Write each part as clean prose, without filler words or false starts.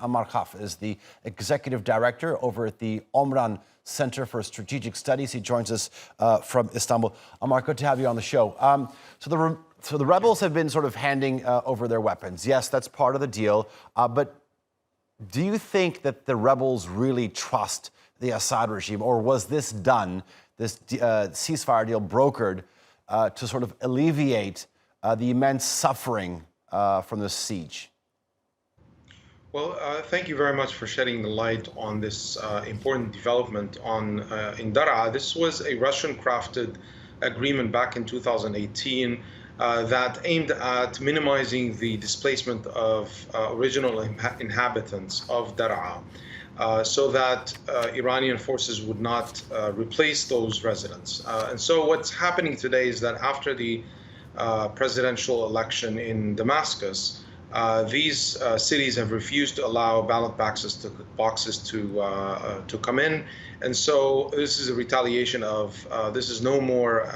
Ammar Kahf is the executive director over at the Omran Centre for Strategic Studies. He joins us from Istanbul. Ammar, good to have you on the show. So the rebels have been sort of handing over their weapons. Yes, that's part of the deal. But do you think that the rebels really trust the Assad regime, or was this done, this ceasefire deal brokered to sort of alleviate the immense suffering from the siege? Well, thank you very much for shedding the light on this important development in Daraa. This was a Russian-crafted agreement back in 2018 that aimed at minimizing the displacement of original inhabitants of Daraa, so that Iranian forces would not replace those residents. And so what's happening today is that after the presidential election in Damascus, these cities have refused to allow ballot boxes to come in, and so this is a retaliation of this is no more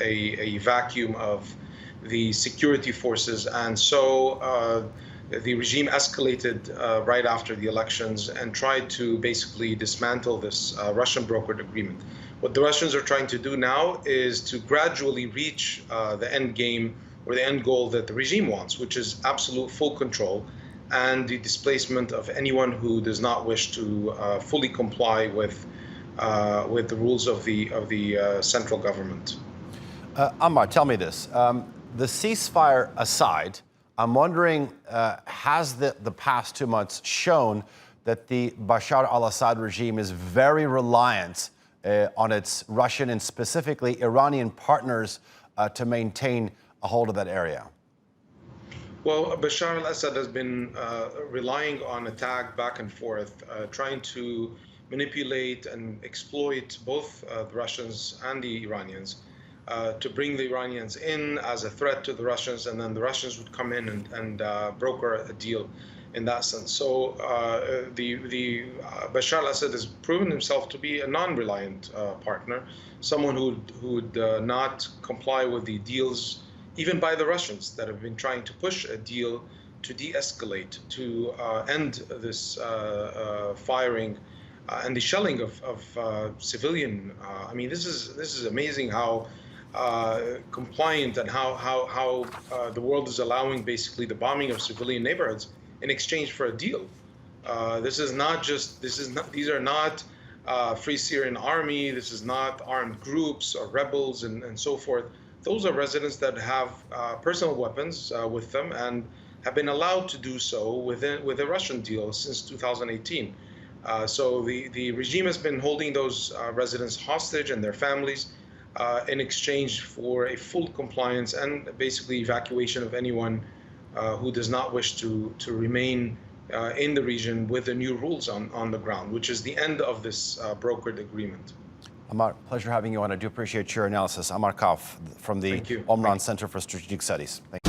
a vacuum of the security forces, and so the regime escalated right after the elections and tried to basically dismantle this Russian brokered agreement. What the Russians are trying to do now is to gradually reach the end game, or the end goal that the regime wants, which is absolute full control and the displacement of anyone who does not wish to fully comply with the rules of the central government. Ammar, tell me this. The ceasefire aside, I'm wondering, has the past 2 months shown that the Bashar al-Assad regime is very reliant on its Russian and specifically Iranian partners to maintain a hold of that area? Well, Bashar al-Assad has been relying on attack back and forth, trying to manipulate and exploit both the Russians and the Iranians to bring the Iranians in as a threat to the Russians, and then the Russians would come in and broker a deal in that sense. So Bashar al-Assad has proven himself to be a non-reliant partner, someone who would not comply with the deals even by the Russians that have been trying to push a deal to de-escalate, to end this firing and the shelling of civilian. I mean, this is amazing how compliant and how the world is allowing basically the bombing of civilian neighborhoods in exchange for a deal. These are not Free Syrian Army. This is not armed groups or rebels and so forth. Those are residents that have personal weapons with them and have been allowed to do so with a Russian deal since 2018. So the regime has been holding those residents hostage and their families in exchange for a full compliance and basically evacuation of anyone who does not wish to remain in the region with the new rules on the ground, which is the end of this brokered agreement. Ammar, pleasure having you on. I do appreciate your analysis. Ammar Kahf from the Omran Centre for Strategic Studies. Thank you.